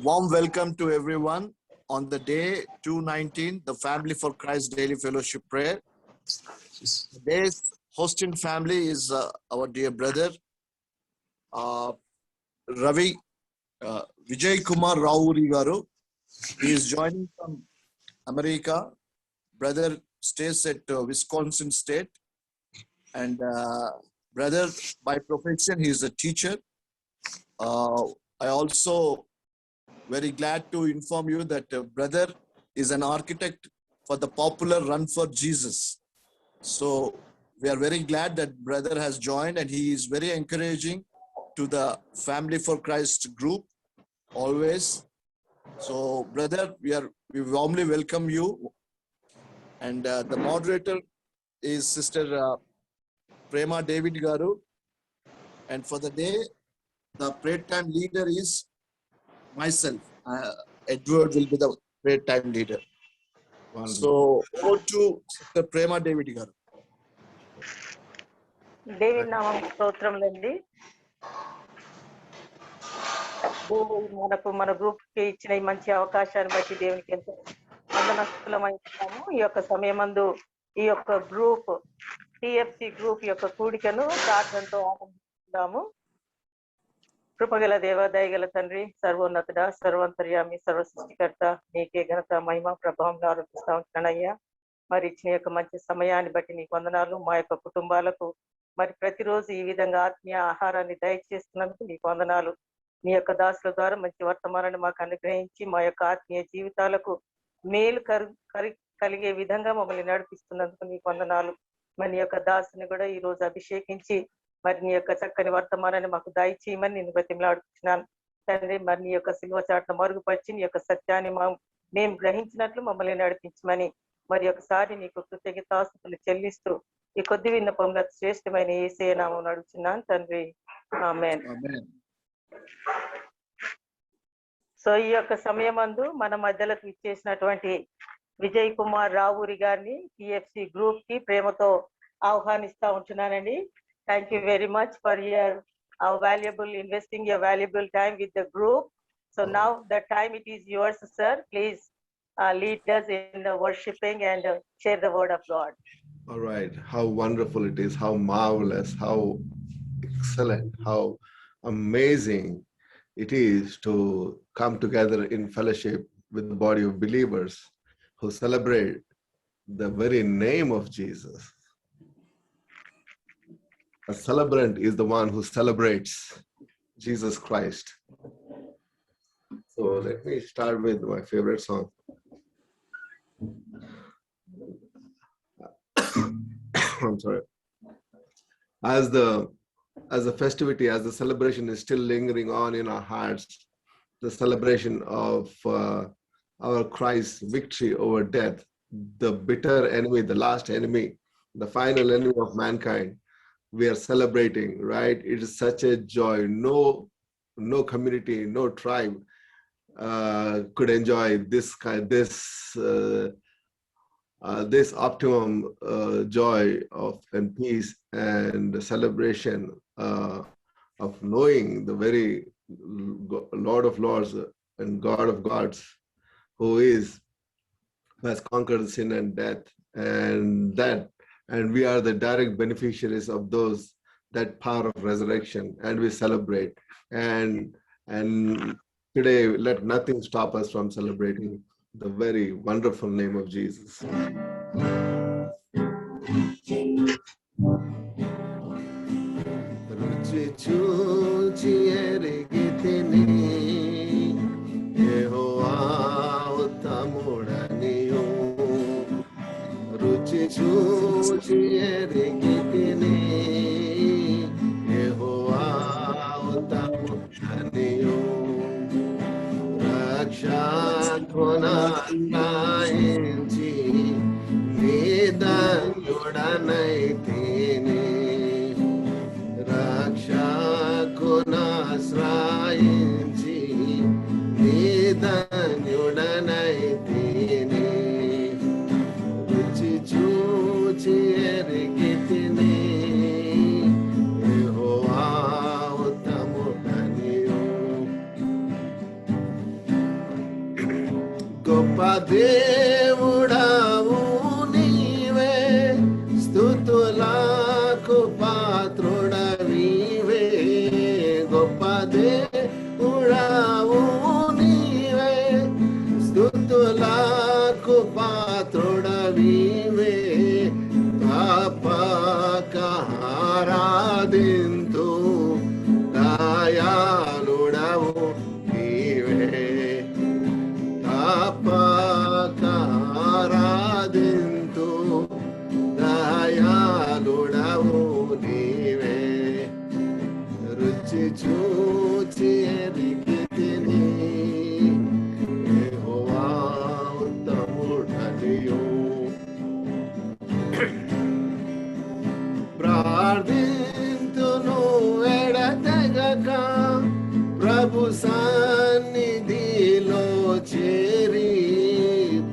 Warm welcome to everyone on the day 219, the Family for Christ Daily Fellowship Prayer. Today's hosting family is our dear brother Ravi Vijay Kumar Rauri Garu. He is joining from America. Brother stays at Wisconsin State, and brother by profession he is a teacher. I also very glad to inform you that brother is an architect for the popular Run for Jesus. So we are very glad that brother has joined, and he is very encouraging to the Family for Christ group always. So brother, we warmly welcome you. And the moderator is Sister Prema David Garu. And for the day, the prayer time leader is myself. Edward will be the prayer time leader. So over to Sister Prema David Garu. David నామం స్తోత్రములండి. మన group కి ఇచ్చిన ఈ మంచి అవకాశాన్ని బట్టి దేవునికి ఎంతో వందనస్తులమైనాము. ఈ యొక్క సమయమందు ఈ యొక్క గ్రూప్ టిఎఫ్సి గ్రూప్ యొక్క కూడికను ప్రార్థనతో ఆరంభిస్తున్నాము. కృపగల దేవ, దయగల తండ్రి, సర్వోన్నతుడ, సర్వంతర్యామి, సర్వ సృష్టికర్త, నీకే ఘనత, మహిమ, ప్రభావం ఆరోపిస్తా ఉంటున్నానయ్యా. మరి ఇచ్చిన యొక్క మంచి సమయాన్ని బట్టి నీకు వందనాలు. మా యొక్క కుటుంబాలకు మరి ప్రతిరోజు ఈ విధంగా ఆత్మీయ ఆహారాన్ని దయచేస్తున్నందుకు నీకు వందనాలు. నీ యొక్క దాసుల ద్వారా మంచి వర్తమానాన్ని మాకు అనుగ్రహించి మా యొక్క ఆత్మీయ జీవితాలకు మేలు కలిగే విధంగా మమ్మల్ని నడిపిస్తున్నందుకు నీకు వందనాలు. మరి నీ యొక్క దాసుని కూడా ఈ రోజు అభిషేకించి మరి నీ యొక్క చక్కని వర్తమానాన్ని మాకు దయచేయమని నేను బ్రతిమలాడుతున్నాను తండ్రి. మరి నీ యొక్క సిలువ చాటును మరుగుపరిచి నీ యొక్క సత్యాన్ని మేము గ్రహించినట్లు మమ్మల్ని నడిపించమని మరి ఒకసారి నీకు కృతజ్ఞతాస్తుతులు చెల్లిస్తూ ఈ కొద్ది విన్నపంలో శ్రేష్టమైన యేసయ్య నామమున అడుగుచున్నాను తండ్రి, ఆమేన్. సో ఈ యొక్క సమయమందు మన మధ్యలోకి ఇచ్చేసినటువంటి విజయ్ కుమార్ రావూరి గారిని టిఎఫ్సి గ్రూప్ కి ప్రేమతో ఆహ్వానిస్తా ఉంటున్నానండి. Thank you very much for investing your valuable time with the group. So now the time it is yours, sir. Please lead us in the worshiping and share the word of God. All right. How wonderful it is, how marvelous, how excellent, how amazing it is to come together in fellowship with the body of believers who celebrate the very name of Jesus. A celebrant is the one who celebrates Jesus Christ. So let me start with my favorite song. I'm sorry. As the festivity, as the celebration is still lingering on in our hearts, the celebration of our Christ's victory over death, the bitter enemy, the last enemy, the final enemy of mankind, we are celebrating, right? It is such a joy. No community, no tribe could enjoy this optimum joy of and peace and celebration of knowing the very Lord of Lords and God of Gods, who has conquered sin and death, and we are the direct beneficiaries of that power of resurrection, and we celebrate. And today, let nothing stop us from celebrating the very wonderful name of Jesus. గొప్ప దేవుడవు నీవే, స్తుతులకు పాత్రుడవీవే. గొప్ప దేవుడవు నీవే, స్తుతులకు పాత్రుడవీవే. తప్పక ఆరాధింతు దయాళుడవు నీవే. తప్పక ఆరాధింతు దయాళుడవు నీవే. రుచి చూచి ఎరిగితిని యెహోవా ఉత్తముడనియు. ప్రార్థింతును ఎడతెగక ప్రభు సన్నిధిలో చేరి.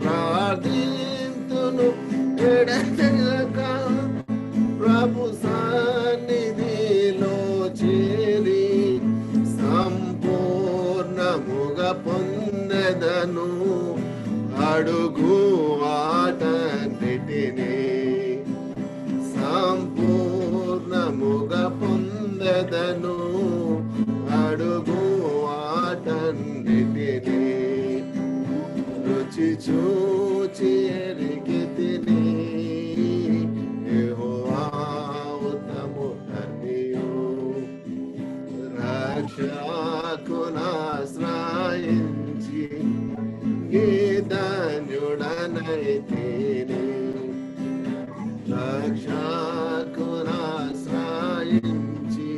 ప్రార్థింతును ఎడతెగక ప్రభు సన్నిధిలో చేరి. సంపూర్ణముగా పొందెదను అడుగు వాటన్నిటిని. సంపూర్ణముగా పొందెదను అడుగు వాటన్నిటిని. రుచి చూచి ఎరిగితిని యెహోవా ఉత్తముడనియు. రక్షకునాశ్రయించి ధన్యుడనైతిని. రక్షకునాశ్రయించి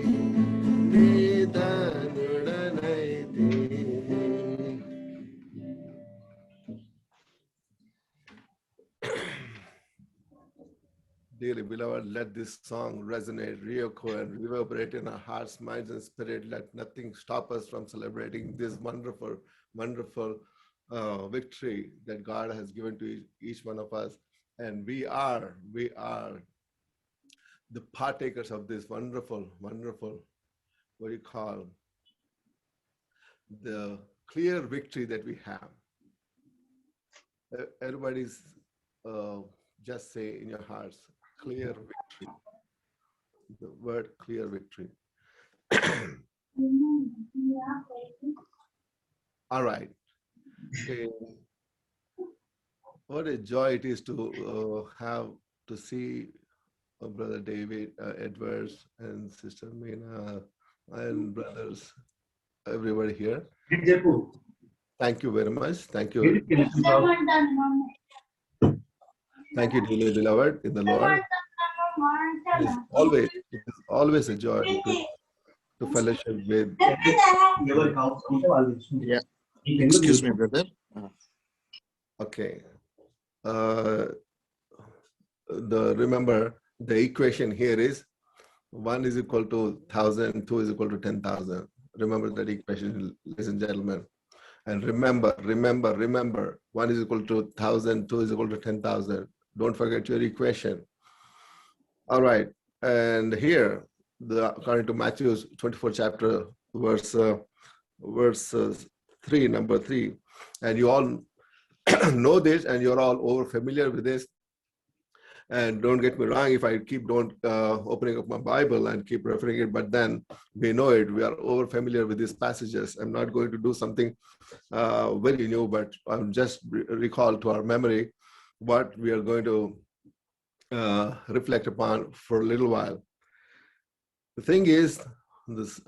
ధన్యుడనైతిని. Dearly beloved, let this song resonate, reecho, and reverberate in our hearts, minds, and spirit. Let nothing stop us from celebrating this wonderful, wonderful victory that God has given to each one of us. And we are the partakers of this wonderful, wonderful, what you call, the clear victory that we have. Everybody's just say in your hearts, clear victory. The word clear victory. All right. Okay. What a joy it is to have to see Brother David Edwards and Sister Meena and brothers, everybody here. Thank you very much. Thank you. Thank you, dearly beloved in the Lord. It is always a joy to fellowship with. Yeah. Excuse me, brother. Okay. Remember the equation here is 1 is equal to 1,000, 2 is equal to 10,000. Remember that equation, ladies and gentlemen. And remember, 1 is equal to 1,000, 2 is equal to 10,000. Don't forget your equation. All right. And here, according to Matthew 24 chapter, verse 3, number 3, and you all know this, and you're all over familiar with this. And don't get me wrong if I don't opening up my Bible and keep referring it, but then we know it. We are over familiar with these passages. I'm not going to do something very new, but I'm just recall to our memory what we are going to reflect upon for a little while. The thing is,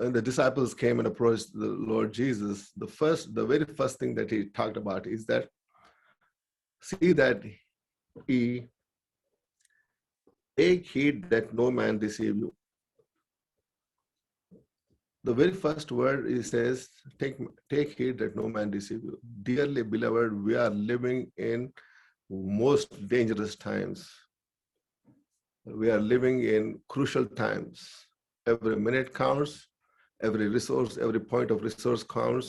and the disciples came and approached the Lord Jesus. The very first thing that he talked about is that, see that he take heed that no man deceive you. The very first word he says, take heed that no man deceive you. Dearly beloved, we are living in most dangerous times. We are living in crucial times. Every minute counts, every resource, every point of resource counts,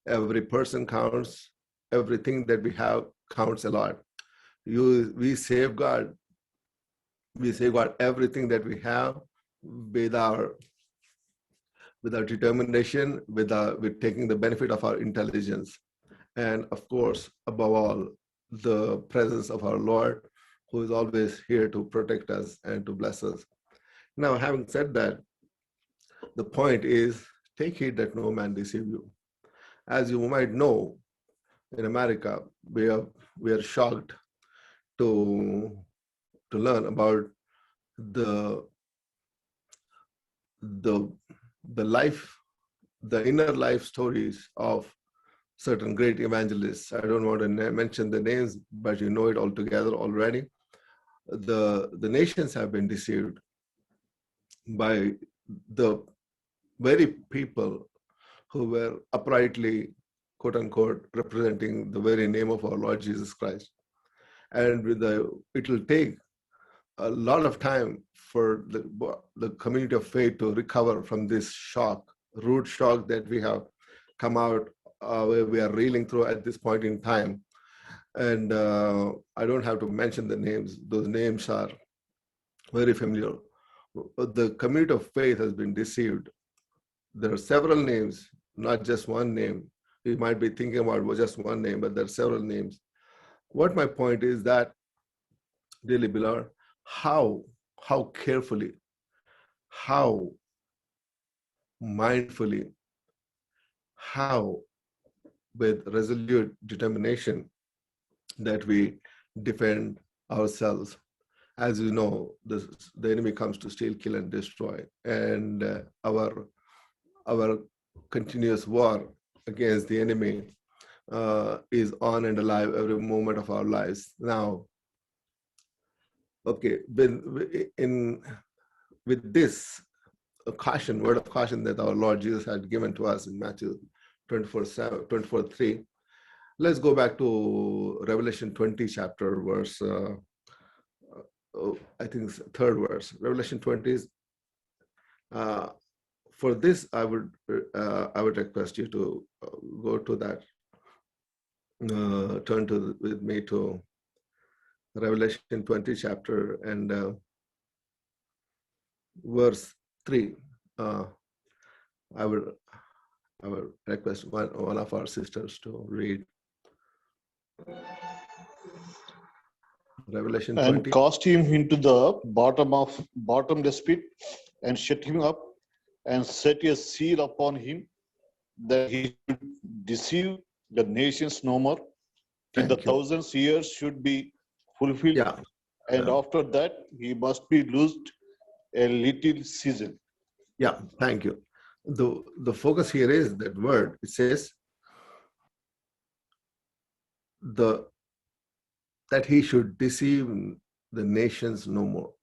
every person counts, everything that we have counts a lot. We safeguard everything that we have with our determination, with taking the benefit of our intelligence. And of course, above all, the presence of our Lord, who is always here to protect us and to bless us. Now, having said that, the point is, take heed that no man deceive you. As you might know, in America, we are shocked to learn about the life, the inner life stories of certain great evangelists. I don't want to mention the names, but you know it all together already. The nations have been deceived by the very people who were uprightly, quote unquote, representing the very name of our Lord Jesus Christ. And it will take a lot of time for the community of faith to recover from this shock, root shock that we have come out, where we are reeling through at this point in time. And I don't have to mention the names. Those names are very familiar. The community of faith has been deceived. There are several names, not just one name. You might be thinking about just one name, but there are several names. What my point is that, dearly beloved, how carefully, how mindfully, how with resolute determination that we defend ourselves. As you know, the enemy comes to steal, kill, and destroy. And our continuous war against the enemy is on and alive every moment of our lives. Now, okay, with this caution, word of caution that our Lord Jesus had given to us in Matthew 24:3, let's go back to Revelation 20 chapter, verse, I think it's third verse. Revelation 20 is, for this, I would request you to go to that, turn with me to Revelation 20 chapter and verse 3. I would request one of our sisters to read Revelation 20. And cast him into the bottomless pit, and shut him up, and set a seal upon him, that he should deceive the nations no more, till the 1,000 years should be fulfilled. Yeah. And after that, he must be loosed a little season. Yeah, thank you. The focus here is that word. It says that he should deceive the nations no more.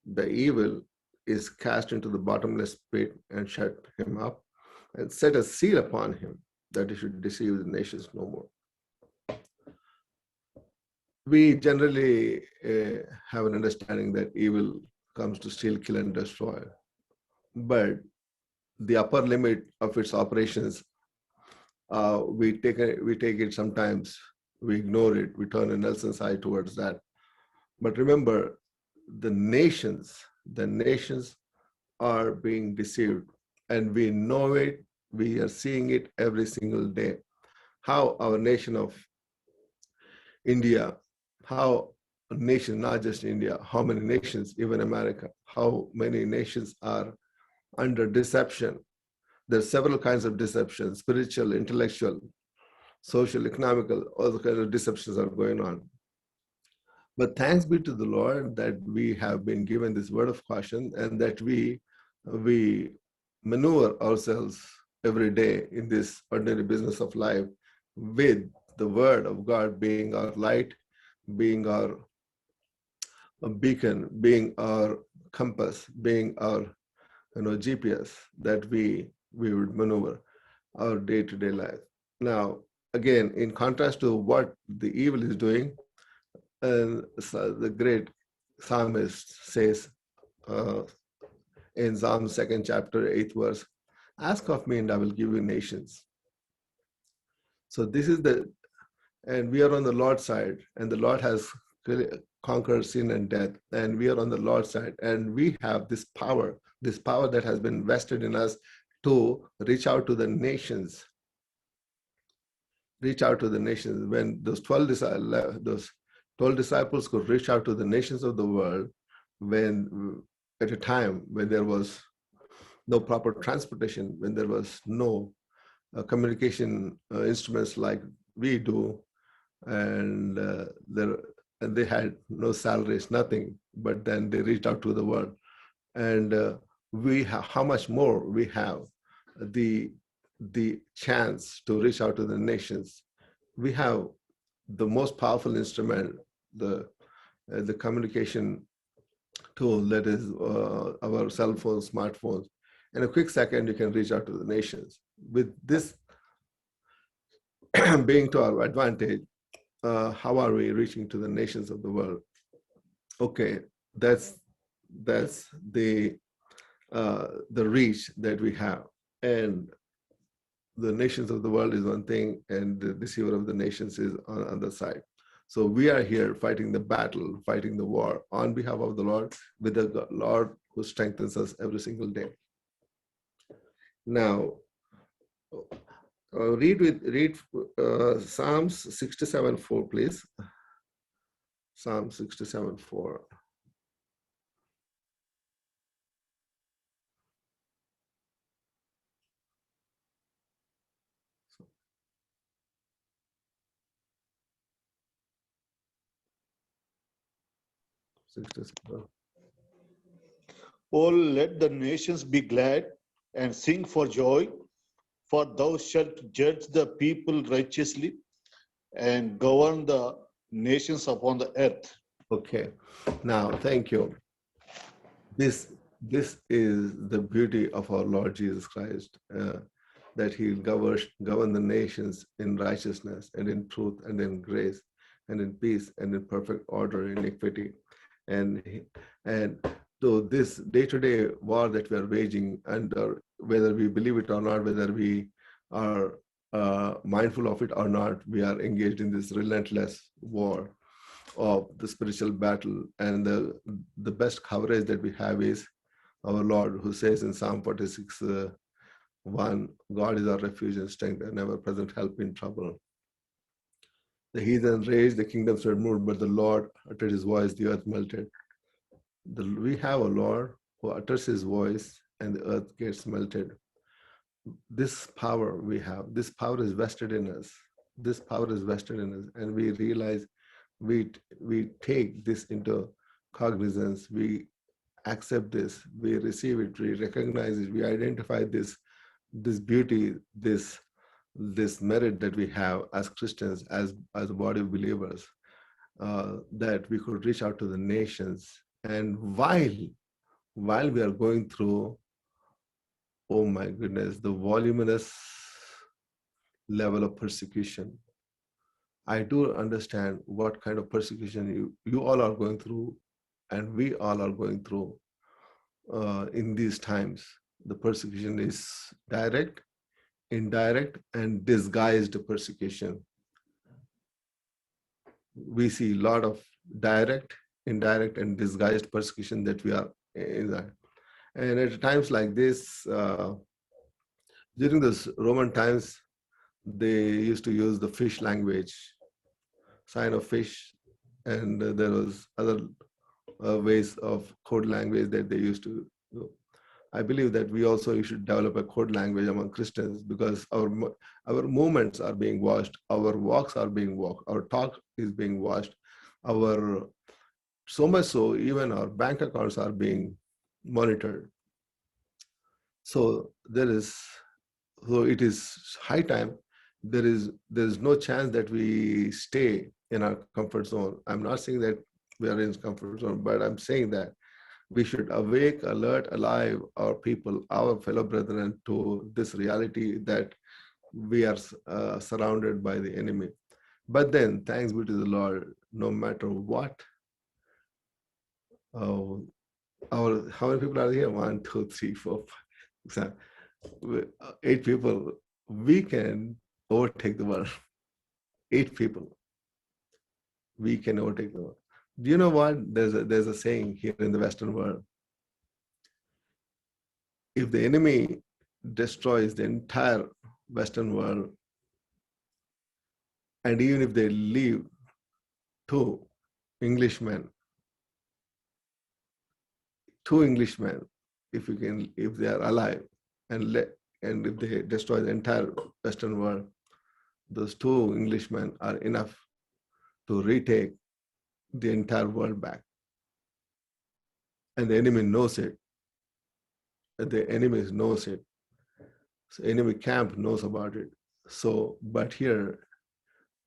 The evil is cast into the bottomless pit and shut him up, and set a seal upon him, that he should deceive the nations no more. We generally have an understanding that evil comes to steal, kill, and destroy. But the upper limit of its operations, we take it sometimes, we ignore it, we turn a Nelson's eye towards that. But remember, the nations are being deceived, and we know it, we are seeing it every single day. How our nation of India, how a nation, not just India, how many nations, even America, how many nations are under deception. There's several kinds of deception: spiritual, intellectual, social, economical, all the kinds of deceptions are going on. But thanks be to the Lord that we have been given this word of caution, and that we maneuver ourselves every day in this ordinary business of life with the word of God being our light, being our beacon, being our compass, being our GPS, that we would maneuver our day-to-day life. Now, again, in contrast to what the evil is doing, the great psalmist says in Psalm 2nd chapter 8th verse, "Ask of me and I will give you nations." So this is and we are on the Lord's side, and the Lord has conquered sin and death, and we are on the Lord's side, and we have this power that has been vested in us to reach out to the nations. reach out to the nations. When those 12 disciples could reach out to the nations of the world, when at a time when there was no proper transportation, when there was no communication instruments like we do, and they had no salaries, nothing. But then they reached out to the world, and we have how much more we have the chance to reach out to the nations. We have the most powerful instrument, the communication tool, that is our cell phones, smartphones. In a quick second, you can reach out to the nations. With this being to our advantage, how are we reaching to the nations of the world? Okay, that's the reach that we have. And the nations of the world is one thing, and the deceiver of the nations is on the other side. So we are here fighting the battle, fighting the war on behalf of the Lord, with the Lord who strengthens us every single day. Now, read Psalms 67:4, please. Psalm 67:4. Oh, let the nations be glad and sing for joy, for thou shalt judge the people righteously and govern the nations upon the earth. Okay, now thank you. This is the beauty of our Lord Jesus Christ, that He will govern the nations in righteousness and in truth and in grace and in peace and in perfect order and equity. And so this day-to-day war that we are waging, and whether we believe it or not, whether we are mindful of it or not, we are engaged in this relentless war of the spiritual battle. And the best coverage that we have is our Lord, who says in Psalm 46:1, God is our refuge and strength and ever-present help in trouble. The heathen raged, the kingdoms were moved, but the Lord uttered his voice, the earth melted. We have a Lord who utters his voice and the earth gets melted. This power we have, this power is vested in us. This power is vested in us, and we realize we take this into cognizance, we accept this, we receive it, we recognize it, we identify this beauty, this merit that we have as Christians, as a body of believers, that we could reach out to the nations. And while we are going through, oh my goodness, the voluminous level of persecution, I do understand what kind of persecution you all are going through, and we all are going through in these times. The persecution is direct, indirect, and disguised persecution. We see a lot of direct, indirect, and disguised persecution that we are in that. And at times like this, during the Roman times, they used to use the fish language, sign of fish, and there was other ways of code language that they used to do. I believe that we also should develop a code language among Christians, because our movements are being watched, our walks are being walked, our talk is being watched, so much so even our bank accounts are being monitored. So it is high time. There is no chance that we stay in our comfort zone. I'm not saying that we are in comfort zone, but I'm saying that we should awake, alert, alive our people, our fellow brethren, to this reality that we are surrounded by the enemy. But then, thanks be to the Lord, no matter what, how many people are here? 1, 2, 3, 4, 5, 8 people. We can overtake the world. 8 people. We can overtake the world. Do you know what? There's a saying here in the Western world. If the enemy destroys the entire Western world, And even if they leave two Englishmen, if they are alive, and if they destroy the entire Western world, those two Englishmen are enough to retake the entire world back. And the enemy knows it. The enemy knows it. So enemy camp knows about it. So, but here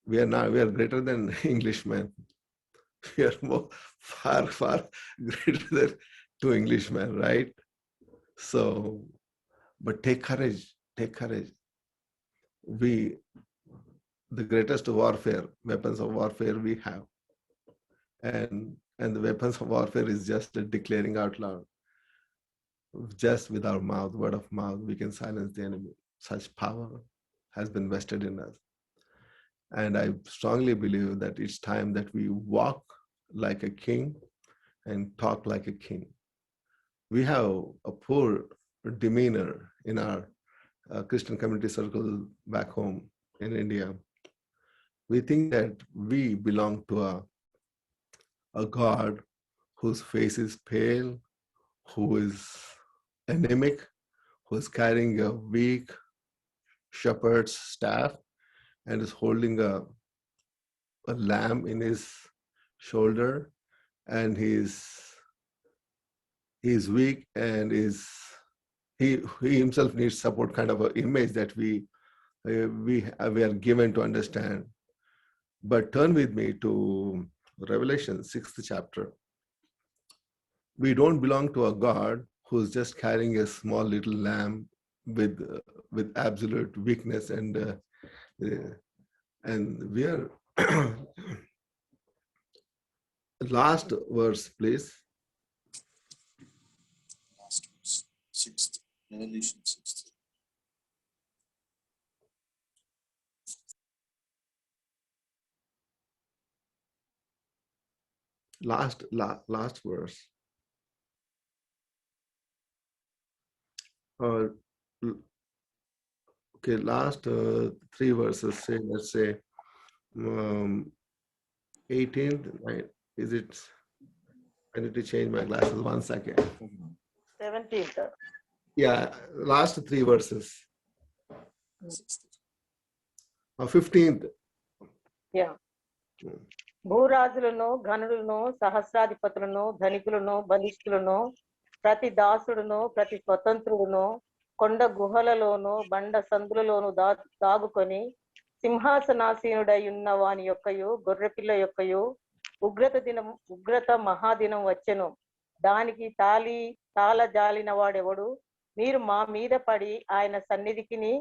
we are greater than Englishmen. We are far greater than two Englishmen, right? So, but take courage. The greatest warfare, weapons of warfare we have. And the weapons of warfare is just declaring out loud. Just with our mouth, word of mouth, we can silence the enemy. Such power has been vested in us. And I strongly believe that it's time that we walk like a king and talk like a king. We have a poor demeanor in our Christian community circle back home in India. We think that we belong to a God whose face is pale, who is anemic, who is carrying a weak shepherd's staff and is holding a lamb in his shoulder, and he's weak and he himself needs support, kind of an image that we are given to understand. But turn with me to Revelation 6th chapter. We don't belong to a God who's just carrying a small little lamb with absolute weakness, and we are last verse, please. Last verse, 6th, Revelation 6th. Last verse. Okay, last three verses say, let's say 18th, right? Is it? I need to change my glasses, 1 second. 17th. Yeah, last three verses. 15th. Yeah. భూరాజులను ఘనులను సహస్రాధిపతులను ధనికులను బలిష్ఠులను ప్రతి దాసుడును ప్రతి స్వతంత్రుడును కొండ గుహలలోను బండ సందులలోను దాగుకొని సింహాసనాసీనుడై ఉన్న వాని యొక్కయు గొర్రెపిల్ల యొక్కయు ఉగ్రత మహాదినం వచ్చెను. దానికి తాళ జాలిన వాడెవడు? మీరు మా మీద పడి ఆయన సన్నిధికిని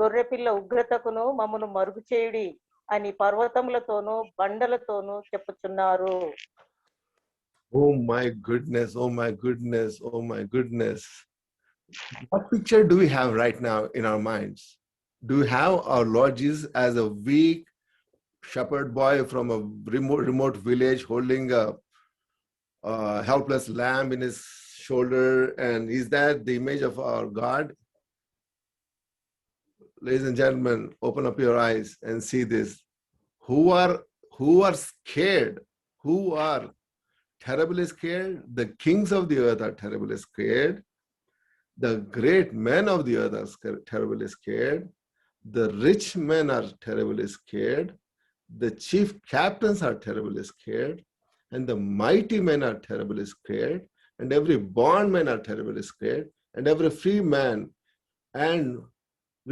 గొర్రెపిల్ల ఉగ్రతకును మమ్మను మరుగు చేయుడి అని పర్వతములతోనూ బండలతోనూ చెప్పుచున్నారు. Oh my goodness, oh my goodness, oh my goodness. What picture do we have right now in our minds? Do we have our Lord Jesus as a weak shepherd boy from a remote village holding a helpless lamb in his shoulder? And is that the image of our God? Ladies and gentlemen, open up your eyes and see this. Who are scared? Who are terribly scared? The kings of the earth are terribly scared. The great men of the earth are terribly scared. The rich men are terribly scared. The chief captains are terribly scared. And the mighty men are terribly scared. And every bondman are terribly scared. And every free man. And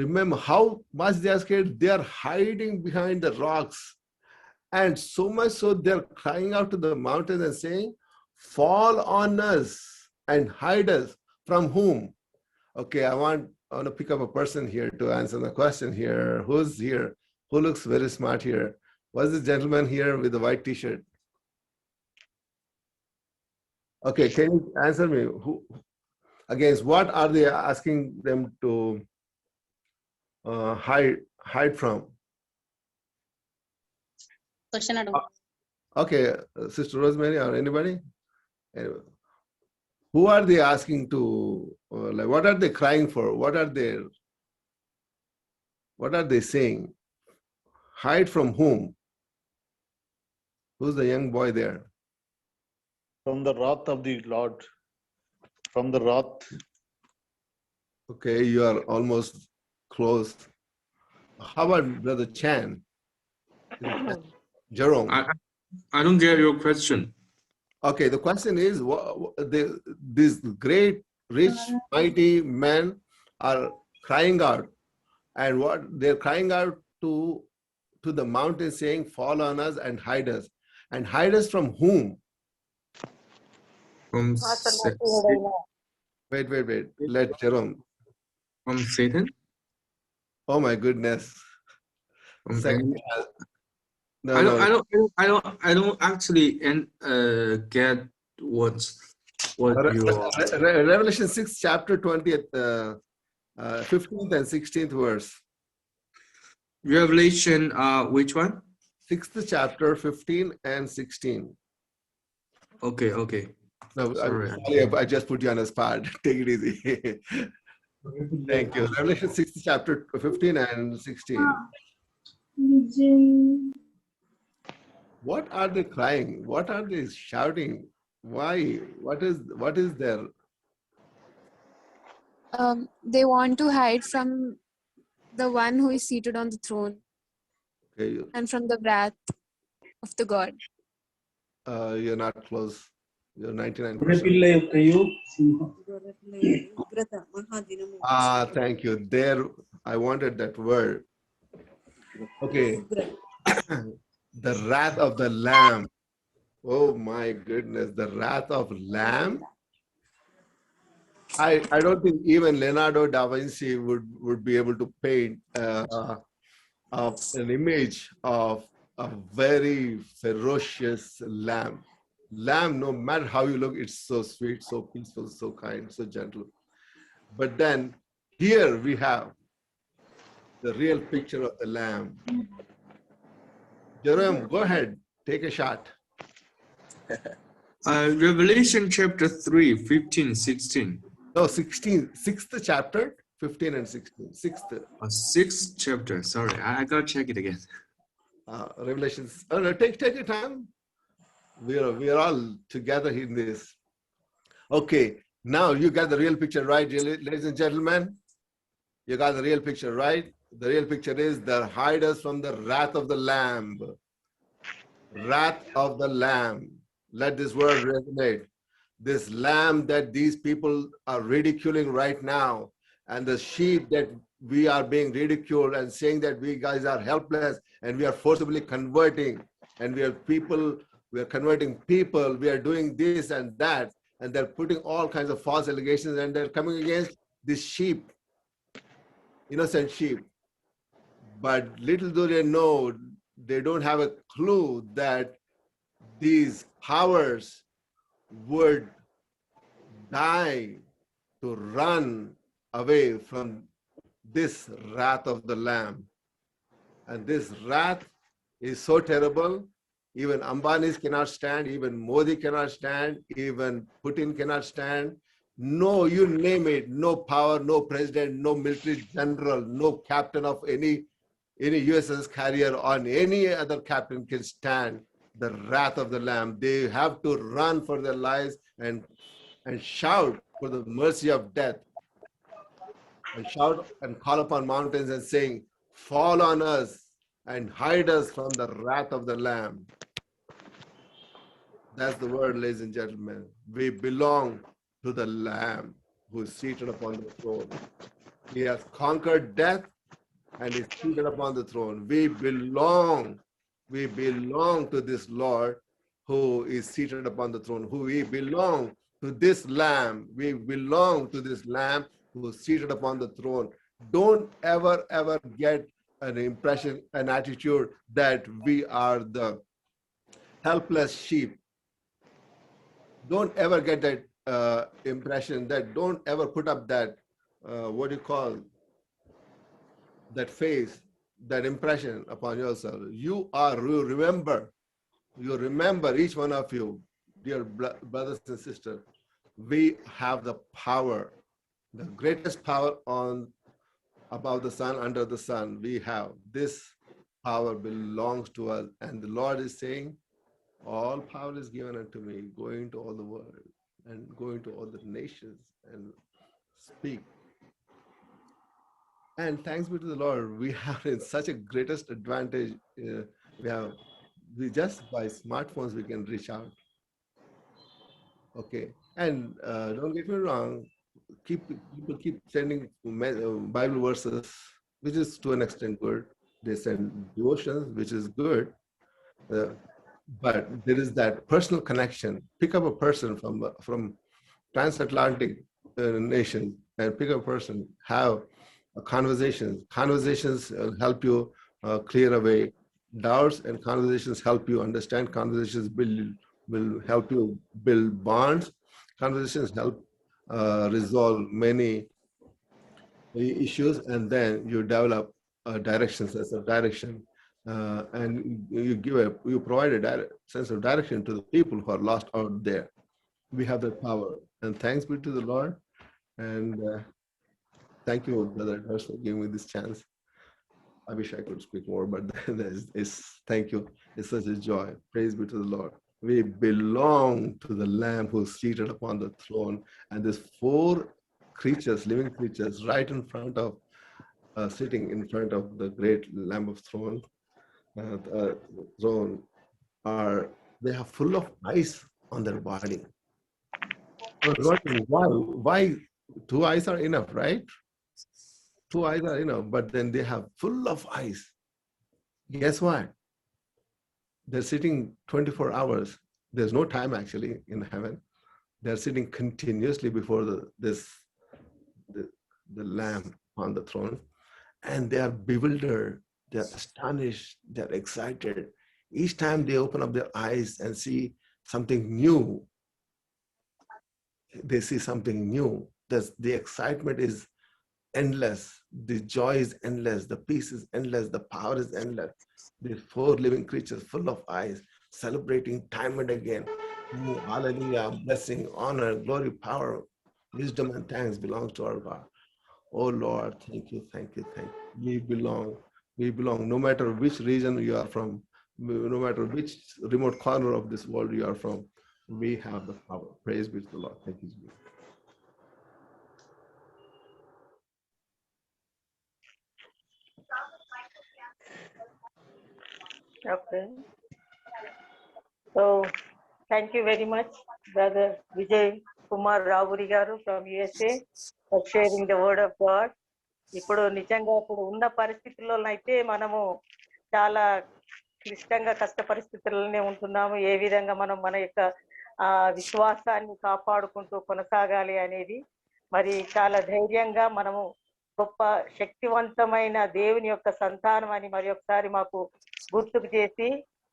remember how much they are scared. They are hiding behind the rocks. And so much so they're crying out to the mountains and saying, fall on us and hide us. From whom? Okay, I want to pick up a person here to answer the question here. Who's here? Who looks very smart here? What's this gentleman here with the white t-shirt? Okay, can you answer me? Who, against what are they asking them to hide from? Question. Okay, Sister Rosemary or anybody? Anyway. Who are they asking to, like, what are they crying for? What are they saying? hide from whom? Who's the young boy there? From the wrath of the Lord. From the wrath. Okay, you are almost close. How about Brother Chan? Jerome. I don't get your question. Okay, the question is, these great, rich, mighty men are crying out, and what they're crying out to the mountain, saying, "Fall on us and hide us." And hide us from whom? From Wait. Let Jerome. from Satan? Oh my goodness. From Second, I don't actually get what you Revelation 6, chapter 20th, 15th and 16th verse. Revelation which one? 6th chapter, 15 and 16. Okay. No, Sorry. I just put you on the spot. Take it easy. Thank you. Revelation 6th chapter, 15 and 16. What are they crying? What are they shouting? Why? What is there? They want to hide from the one who is seated on the throne Okay, and from the wrath of the God. you're not close. You're 99%. Thank you. There, I wanted that word. Okay. The wrath of the Lamb. Oh my goodness, the wrath of Lamb. I don't think even Leonardo da Vinci would be able to paint an image of a very ferocious lamb. Lamb, no matter how you look, it's so sweet, so peaceful, so kind, so gentle. But then here we have the real picture of the lamb. Jerome, go ahead, take a shot. Revelation chapter 3, 15, 16. No, 16, 6th chapter, 15 and 16. 6th. 6th chapter. Sorry, I gotta check it again. Revelations. Take your time. We are all together in this. Okay, now you got the real picture right, ladies and gentlemen. You got the real picture right. The real picture is the hide us from the wrath of the Lamb. Wrath of the Lamb. Let this word resonate. This lamb that these people are ridiculing right now, and the sheep that we are being ridiculed and saying that we guys are helpless and we are forcibly converting, and we are converting people, we are doing this and that, and they're putting all kinds of false allegations, and they're coming against these sheep, innocent sheep. But little do they know, they don't have a clue that these powers would die to run away from this wrath of the Lamb. And this wrath is so terrible, even Ambanis cannot stand, even Modi cannot stand, even Putin cannot stand. No, you name it, no power, no president, no military general, no captain of any USS carrier or any other captain can stand the wrath of the Lamb. They have to run for their lives and shout for the mercy of death, and shout and call upon mountains and saying, "Fall on us and hide us from the wrath of the Lamb." That's the word, ladies and gentlemen. We belong to the Lamb who is seated upon the throne. He has conquered death and is seated upon the throne. We belong to this Lord who is seated upon the throne. We belong to this Lamb. We belong to this Lamb who is seated upon the throne. Don't ever get an impression, an attitude that we are the helpless sheep. Don't ever get that impression, that don't ever put up that, what do you call, that face, that impression upon yourself. You remember, each one of you, dear brothers and sisters, we have the power, the greatest power above the sun, under the sun. We have this power belongs to us. And the Lord is saying, all power is given unto me, go into all the world and go into all the nations and speak. And thanks be to the Lord, we have such a greatest advantage. We just by smartphones, we can reach out. Okay. And don't get me wrong, people keep sending Bible verses, which is to an extent good. They send devotions, which is good. But there is that personal connection. Pick up a person from transatlantic nation and pick up a person, have conversations. Conversations help you clear away doubts, and conversations help you understand. Conversations will help you build bonds. Conversations help resolve many issues, and then you develop directions as a direction, and you provide a sense of direction to the people who are lost out there. We have that power, and thanks be to the Lord. And thank you, Brother Hurst, for giving me this chance. I wish I could speak more, but thank you. It's such a joy. Praise be to the Lord. We belong to the Lamb who's seated upon the throne, and there's 4 creatures, living creatures, right in front of, sitting in front of the great Lamb of throne. They have full of eyes on their body. I was wondering why 2 eyes are enough, right? 2 eyes are enough, but then they have full of eyes. Guess what? They're sitting 24 hours. There's no time actually in heaven. They're sitting continuously before the Lamb on the throne, and they are bewildered, they're astonished, they're excited. Each time they open up their eyes and see something new, they see something new. The excitement is endless. The joy is endless. The peace is endless. The power is endless. These 4 living creatures full of eyes, celebrating time and again. Oh, hallelujah, blessing, honor, glory, power, wisdom, and thanks belongs to our God. Oh Lord, thank you, thank you, thank you. We belong, no matter which region you are from, no matter which remote corner of this world you are from, we have the power. Praise be to the Lord. Thank you, Jesus. Okay. So thank you very much, Brother Vijay Kumar Ravuri garu from USA for sharing the word of God. ఇప్పుడు నిజంగా ఇప్పుడు ఉన్న పరిస్థితుల్లో అయితే మనము చాలా క్లిష్టంగా కష్ట పరిస్థితుల్లోనే ఉంటున్నాము. ఏ విధంగా మనం మన యొక్క విశ్వాసాన్ని కాపాడుకుంటూ కొనసాగాలి అనేది మరి చాలా ధైర్యంగా మనము గొప్ప శక్తివంతమైన దేవుని యొక్క సంతానం అని మరి ఒకసారి మాకు గుర్తుకు చేసి,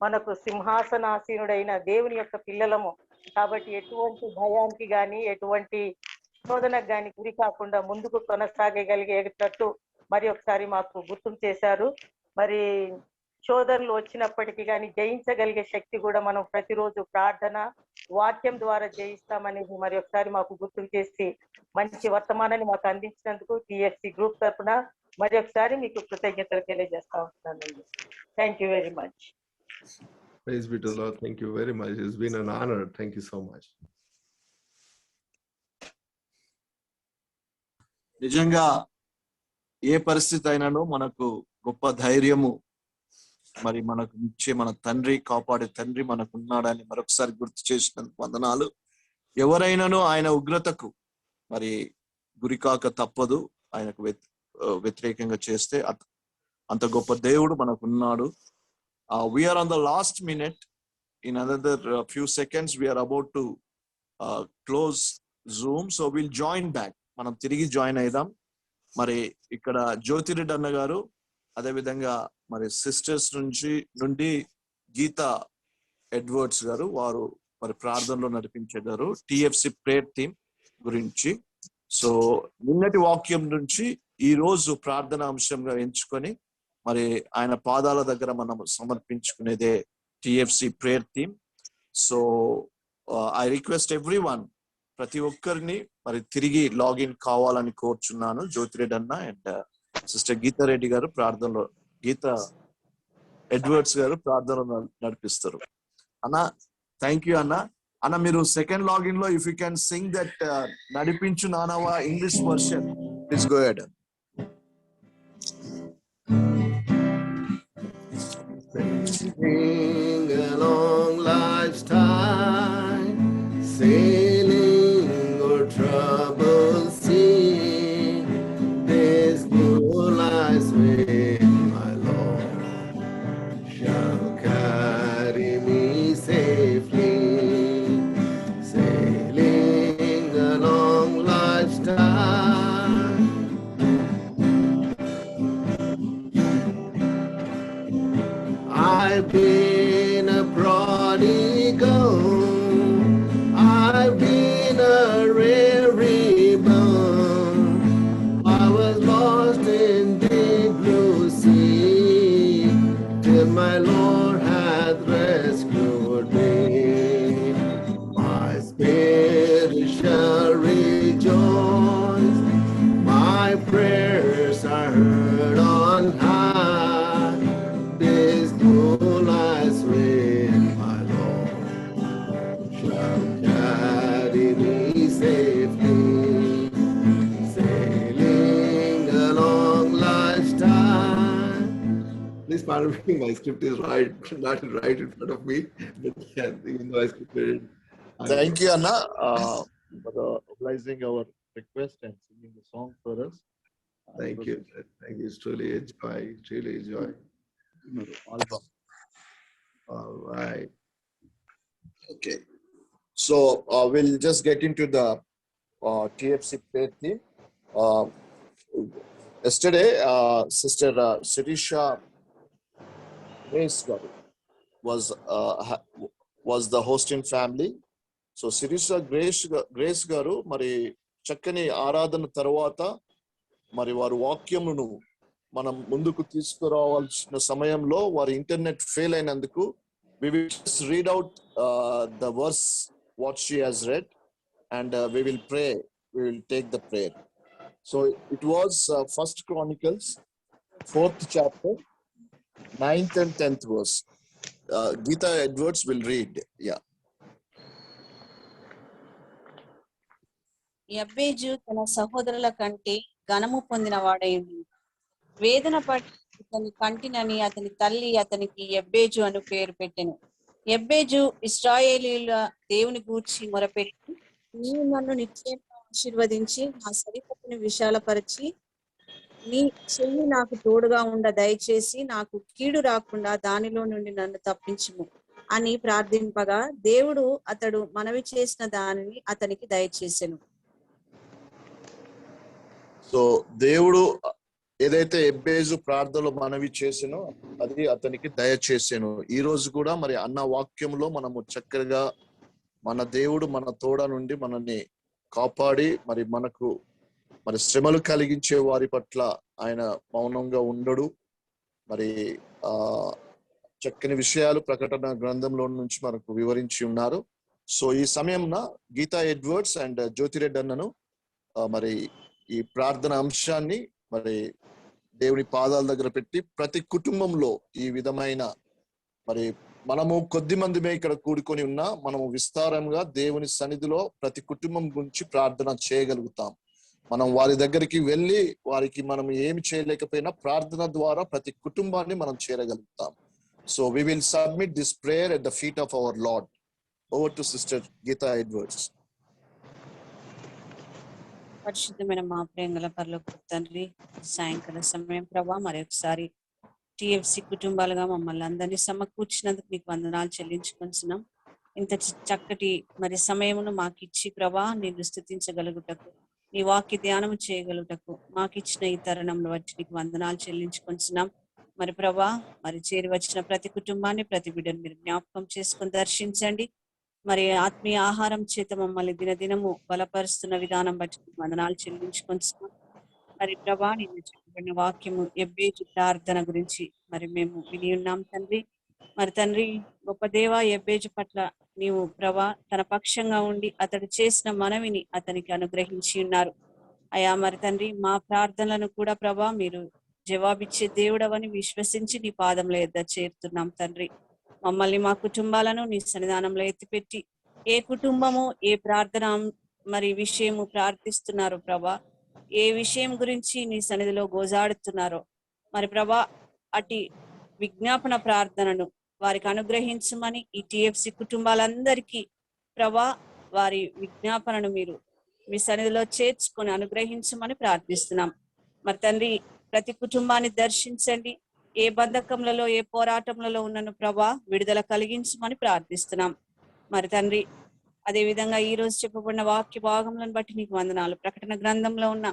మనకు సింహాసనాసీనుడైన దేవుని యొక్క పిల్లలము కాబట్టి ఎటువంటి భయానికి కానీ ఎటువంటి శోధనకు కానీ గురి కాకుండా ముందుకు కొనసాగగలిగేటట్టు మరి ఒకసారి మాకు గుర్తు చేశారు. మరి శోధనలు వచ్చినప్పటికీ కానీ జయించగలిగే శక్తి కూడా మనం ప్రతిరోజు ప్రార్థన వాక్యం ద్వారా జయిస్తామనేది మరి ఒకసారి మాకు గుర్తు చేసి మంచి వర్తమానాన్ని మాకు అందించినందుకు టిఎఫ్సి గ్రూప్ తరఫున మరి ఒకసారి మీకు కృతజ్ఞతలు తెలియజేస్తా ఉంటున్నానండి. Thank you very much. Praise be to the Lord. Thank you very much. It's been an honor. Thank you so much. నిజంగా ఏ పరిస్థితి అయినానో మనకు గొప్ప ధైర్యము మరి మనకు ఇచ్చే మన తండ్రి, కాపాడే తండ్రి మనకు ఉన్నాడని మరొకసారి గుర్తు చేసినందుకు వందనాలు. ఎవరైనానో ఆయన ఉగ్రతకు మరి గురికాక తప్పదు. ఆయనకు వ్యతిరేకంగా చేస్తే అంత గొప్ప దేవుడు మనకు ఉన్నాడు. We are on the last minute. In another few seconds we are about to close Zoom, so we'll join back. మనం తిరిగి జాయిన్ అయిదాం. మరి ఇక్కడ జ్యోతిరెడ్డి అన్న గారు, అదే విధంగా మరి సిస్టర్స్ నుండి గీతా ఎడ్వర్డ్స్ గారు, వారు మరి ప్రార్థనలో నడిపించారు టిఎఫ్సి ప్రేయర్ టీమ్ గురించి. సో నిన్నటి వాక్యం నుంచి ఈ రోజు ప్రార్థన అంశంగా ఎంచుకొని మరి ఆయన పాదాల దగ్గర మనం సమర్పించుకునేదే TFC prayer team. So I request everyone, ప్రతి ఒక్కరిని మరి తిరిగి లాగిన్ కావాలని కోరుచున్నాను. జ్యోతిరెడ్డి అన్న అండ్ సిస్టర్ గీతారెడ్డి గారు ప్రార్థనలో. ఎడ్వర్డ్స్ గారు ప్రార్థన నడిపిస్తారు. అన్న థ్యాంక్ యూ అన్న. అన్న మీరు సెకండ్ లాగిన్ లో if you can sing that నడిపించు నానవా English version please go head. Sing along life's time, sailing or troubled sea, this new life's way, my Lord, shall carry me safely, sailing along life's time. I've been a prodigal, I've been a weary bone, I was lost in deep blue sea, till my Lord hath rescued me. My spirit shall rejoice, my prayers are heard on high, this new life's way, my Lord, shall carry me safely, sailing along life's time. Please pardon me, my script is not right in front of me, but yeah, even though I scripted it. Thank you అన్న. For obliging our request and singing the song for us. Thank you. Thank you. It's truly a joy. Truly a joy. Album. All right. Okay. So we'll just get into the TFC prayer team. Yesterday, Sister Sirisha Grace garu was the hosting family. So Sirisha Grace garu మరి చక్కని ఆరాధన తర్వాత మరి వారి వాక్యమును మనం ముందుకు తీసుకురావాల్సిన సమయంలో వారి ఇంటర్నెట్ ఫెయిల్ అయినందుకు we will just read out the verse what she has read and we will pray. We will take the prayer. So it was First Chronicles 4th chapter 9th and 10th verse. Geeta Edwards will read. Yeah. యబ్బేజు తన సహోదరుల కంటే ఘనము పొందిన వాడైంది. వేదన పడి అతని కంటినని అతని తల్లి అతనికి యబ్బేజు అను పేరు పెట్టెను. యబ్బేజు ఇశ్రాయేలీయుల దేవుని గూర్చి మొరపెట్టి, నీవు నన్ను నిశ్చయంగా ఆశీర్వదించి నా సరిహద్దును విశాలపరిచి నీ చెయ్యి నాకు తోడుగా ఉండ దయచేసి నాకు కీడు రాకుండా దానిలో నుండి నన్ను తప్పించుము అని ప్రార్థింపగా దేవుడు అతడు మనవి చేసిన దానిని అతనికి దయచేసెను. సో దేవుడు ఏదైతే ఎబ్బేజు ప్రార్థనలో మనవి చేసానో అది అతనికి దయచేసాను. ఈ రోజు కూడా మరి అన్న వాక్యంలో మనము చక్కగా మన దేవుడు మన తోడ నుండి మనల్ని కాపాడి మరి మనకు మరి శ్రమలు కలిగించే వారి పట్ల ఆయన మౌనంగా ఉండడు. మరి చక్కని విషయాలు ప్రకటన గ్రంథంలో నుంచి మనకు వివరించి ఉన్నారు. సో ఈ సమయంన గీతా ఎడ్వర్డ్స్ అండ్ జ్యోతిరెడ్డి అన్నను మరి ఈ ప్రార్థన అంశాన్ని మరి దేవుని పాదాల దగ్గర పెట్టి ప్రతి కుటుంబంలో ఈ విధమైన మరి మనము కొద్ది మందిమే ఇక్కడ కూడుకొని ఉన్నా మనము విస్తారంగా దేవుని సన్నిధిలో ప్రతి కుటుంబం గురించి ప్రార్థన చేయగలుగుతాం. మనం వారి దగ్గరికి వెళ్ళి వారికి మనం ఏమి చేయలేకపోయినా ప్రార్థన ద్వారా ప్రతి కుటుంబాన్ని మనం చేరగలుగుతాం. So we will submit this prayer at the feet of our Lord. Over to Sister Geeta Edwards. పరిశుద్ధమైన మా ప్రేమగల పరలోక తండ్రి, సాయంకాల సమయం ప్రభా మరొకసారి టిఎఫ్సి కుటుంబాలుగా మమ్మల్ని అందరినీ సమకూర్చినందుకు మీకు వందనాలు చెల్లించుకుంటున్నాం. ఇంత చక్కటి మరి సమయమును మాకు ఇచ్చి ప్రభా నిన్ను స్తుతించగలుగుటకు, నీ వాక్య ధ్యానం చేయగలుగుటకు మాకు ఇచ్చిన ఈ తరుణంలో బట్టి నీకు వందనాలు చెల్లించుకుంటున్నాం. మరి ప్రభా మరి చేరి వచ్చిన ప్రతి కుటుంబాన్ని ప్రతి బిడ్డను మీరు జ్ఞాపకం చేసుకొని దర్శించండి. మరి ఆత్మీయ ఆహారం చేత మమ్మల్ని దినదినము బలపరుస్తున్న విధానం బట్టి వందనాలు చెల్లించుకుంటున్నాం. మరి ప్రభా నిన్ను చెప్పబడిన వాక్యము యబ్బేజు ప్రార్థన గురించి మరి మేము విని ఉన్నాం తండ్రి. మరి తండ్రి గొప్ప దేవ, యబ్బేజు పట్ల నీవు ప్రభా తన పక్షంగా ఉండి అతడు చేసిన మనవిని అతనికి అనుగ్రహించి ఉన్నారు అయా. మరి తండ్రి మా ప్రార్థనలను కూడా ప్రభా మీరు జవాబిచ్చే దేవుడవని విశ్వసించి నీ పాదంలో ఎద్ద చేరుతున్నాం తండ్రి. మమ్మల్ని మా కుటుంబాలను నీ సన్నిధానంలో ఎత్తిపెట్టి ఏ కుటుంబము ఏ ప్రార్థన మరి విషయము ప్రార్థిస్తున్నారో ప్రభా, ఏ విషయం గురించి నీ సన్నిధిలో గోజాడుతున్నారో మరి ప్రభా, అటు విజ్ఞాపన ప్రార్థనను వారికి అనుగ్రహించమని ఈ టిఎఫ్సి కుటుంబాలందరికీ ప్రభా వారి విజ్ఞాపనను మీరు మీ సన్నిధిలో చేర్చుకొని అనుగ్రహించమని ప్రార్థిస్తున్నాం. మరి తండ్రి, ప్రతి కుటుంబాన్ని దర్శించండి. ఏ బంధకములలో ఏ పోరాటములలో ఉన్నను ప్రభా విడుదల కలిగించమని ప్రార్థిస్తున్నాం. మరి తండ్రి, అదే విధంగా ఈ రోజు చెప్పబడిన వాక్య భాగములను బట్టి నీకు వందనాలు. ప్రకటన గ్రంథంలో ఉన్న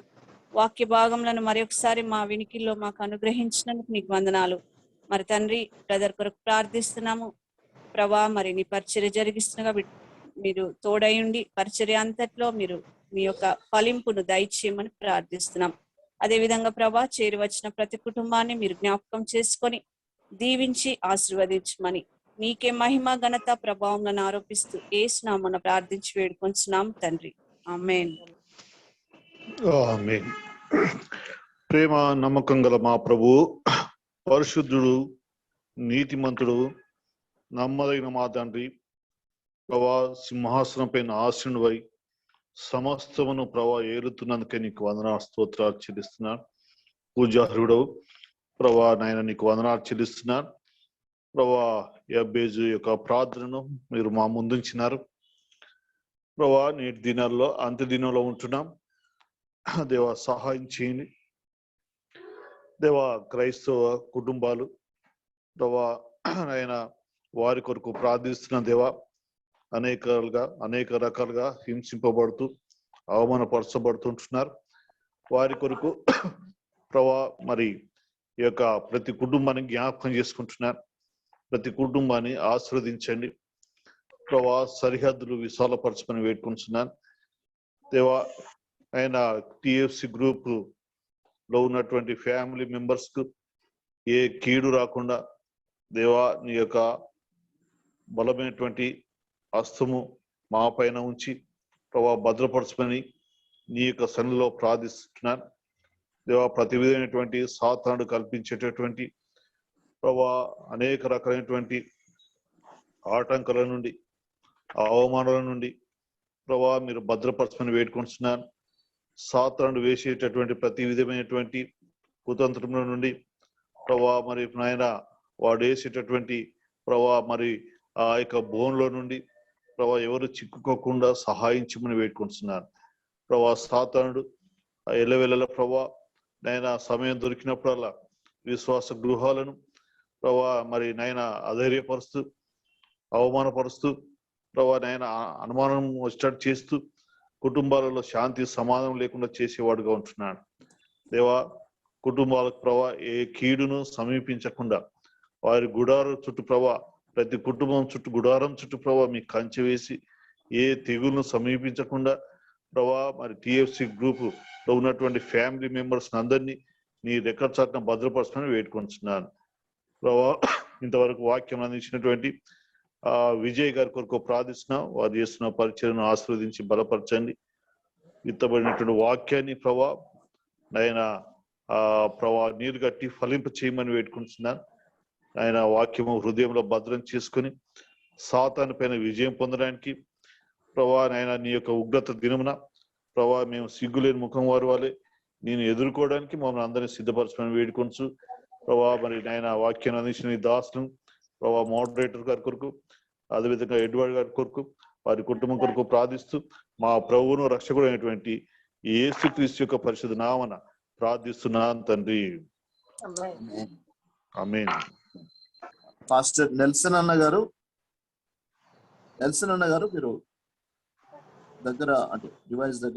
వాక్య భాగములను మరొకసారి మా వినికిల్లో మాకు అనుగ్రహించినందుకు నీకు వందనాలు. మరి తండ్రి, బ్రదర్ కొరకు ప్రార్థిస్తున్నాము ప్రభా. మరి నీ పరిచర్య జరిగిస్తున్నగా మీరు తోడయుండి పరిచర్య అంతట్లో మీరు మీ యొక్క ఫలింపును దయచేయమని ప్రార్థిస్తున్నాం. అదే విధంగా ప్రభా, చేరి వచ్చిన ప్రతి కుటుంబాన్ని మీరు జ్ఞాపకం చేసుకొని దీవించి ఆశీర్వదించమని నీకే మహిమ ఘనత ప్రభావం ఆరోపిస్తూ యేసు నామమున ప్రార్థించి వేడుకొంచున్నాం తండ్రి. ఆమేన్. ఆమేన్. ప్రేమ నమ్మకం గల మా ప్రభు, పరిశుద్ధుడు, నీతిమంతుడు, నమ్మదగిన మా తండ్రి ప్రభా, సింహాసనం పైన ఆసీనుడై సమస్తమును ప్రభా ఏలుతున్నందుకే నీకు వందనాలు స్తోత్రాలు చెల్లిస్తున్నాను. పూజారుడవు ప్రభా నాయన నీకు వందనాలు చెల్లిస్తున్నాను. ప్రభా యబ్బేజు యొక్క ప్రార్థనను మీరు మా ముందుంచినారు ప్రభా. నేటి దినాల్లో అంత్య దినంలో ఉంటున్నాం దేవా, సహాయం చేయండి దేవా. క్రైస్తవ కుటుంబాలు ప్రభా ఆయన వారి కొరకు ప్రార్థిస్తున్న దేవా, అనేక రకాలుగా హింసింపబడుతూ అవమానపరచబడుతుంటున్నారు. వారి కొరకు ప్రభా మరి ఈ యొక్క ప్రతి కుటుంబాన్ని జ్ఞాపకం చేసుకుంటున్నారు. ప్రతి కుటుంబాన్ని ఆశీర్వదించండి ప్రభా. సరిహద్దులు విశాలపరచమని వేడుకుంటున్నాను దేవా. ఆయన టిఎఫ్సి గ్రూప్ లో ఉన్నటువంటి ఫ్యామిలీ మెంబర్స్ కు ఏ కీడు రాకుండా దేవా నీ యొక్క బలమైనటువంటి హస్తము మా పైన ఉంచి ప్రభా భద్రపరచమని నీ యొక్క సన్నిధిలో ప్రార్థిస్తున్నాను దేవా. ప్రతి విధమైనటువంటి సాతానుడు కల్పించేటటువంటి ప్రభా అనేక రకాలైనటువంటి ఆటంకాల నుండి అవమానాల నుండి ప్రభా మీరు భద్రపరచమని వేడుకుంటున్నాను. సాతానుడు వేసేటటువంటి ప్రతి విధమైనటువంటి కుతంత్రముల నుండి ప్రభా మరి నాయన వాడు వేసేటటువంటి ప్రభా మరి ఆ యొక్క బోన్లో నుండి ప్రభా ఎవరు చిక్కుకోకుండా సహాయించమని వేడుకుంటున్నాను ప్రభా. సాతానుడు ఎల్లవెల్లల ప్రభా నాయన సమయం దొరికినప్పుడల్లా విశ్వాస గృహాలను ప్రభా మరి నాయన అధైర్యపరుస్తూ అవమానపరుస్తూ ప్రభా నాయన అనుమానం వచ్చేటట్టు చేస్తూ కుటుంబాలలో శాంతి సమాధానం లేకుండా చేసేవాడుగా ఉంటున్నాడు దేవా. కుటుంబాలకు ప్రభా ఏ కీడును సమీపించకుండా వారి గుడారం చుట్టూ ప్రభా ప్రతి కుటుంబం చుట్టూ గుడారం చుట్టూ ప్రభా మీ కంచె వేసి ఏ తెగులను సమీపించకుండా ప్రభా మరి టిఎఫ్సి గ్రూప్ లో ఉన్నటువంటి ఫ్యామిలీ మెంబర్స్ అందరినీ నీ రెక్కల చాటున భద్రపరచమని వేడుకుంటున్నాను ప్రభా. ఇంతవరకు వాక్యం అందించినటువంటి విజయ్ గారి కొరకు ప్రార్థిస్తున్నాం. వారు చేస్తున్న పరిచయను ఆశీర్వదించి బలపరచండి. విత్తబడినటువంటి వాక్యాన్ని ప్రభా ఆయన ప్రభా నీరు కట్టి ఫలింప చేయమని వేడుకుంటున్నాను. ఆయన వాక్యము హృదయంలో భద్రం చేసుకుని సాతాను పైన విజయం పొందడానికి ప్రభా నాయన నీ యొక్క ఉగ్రత దినమున ప్రభా మేము సిగ్గులేని ముఖం వారి వాళ్ళే నేను ఎదుర్కోవడానికి మమ్మల్ని అందరినీ సిద్ధపరచమని వేడుకొంచు ప్రభా. మరి నాయన వాక్యాన్ని అందించిన ఈ దాసులను ప్రభా మోడరేటర్ గారి కొరకు అదేవిధంగా ఎడ్వర్డ్ గారి కొరకు వారి కుటుంబం కొరకు ప్రార్థిస్తూ మా ప్రభువును రక్షకుడు అయినటువంటి యేసుక్రీస్తు యొక్క పరిశుద్ధ నామన ప్రార్థిస్తున్నాను తండ్రి. ఆమేన్. పాస్టర్ నెల్సన్ అన్న గారు మీరు దగ్గర అంటే డివైస్ దగ్గర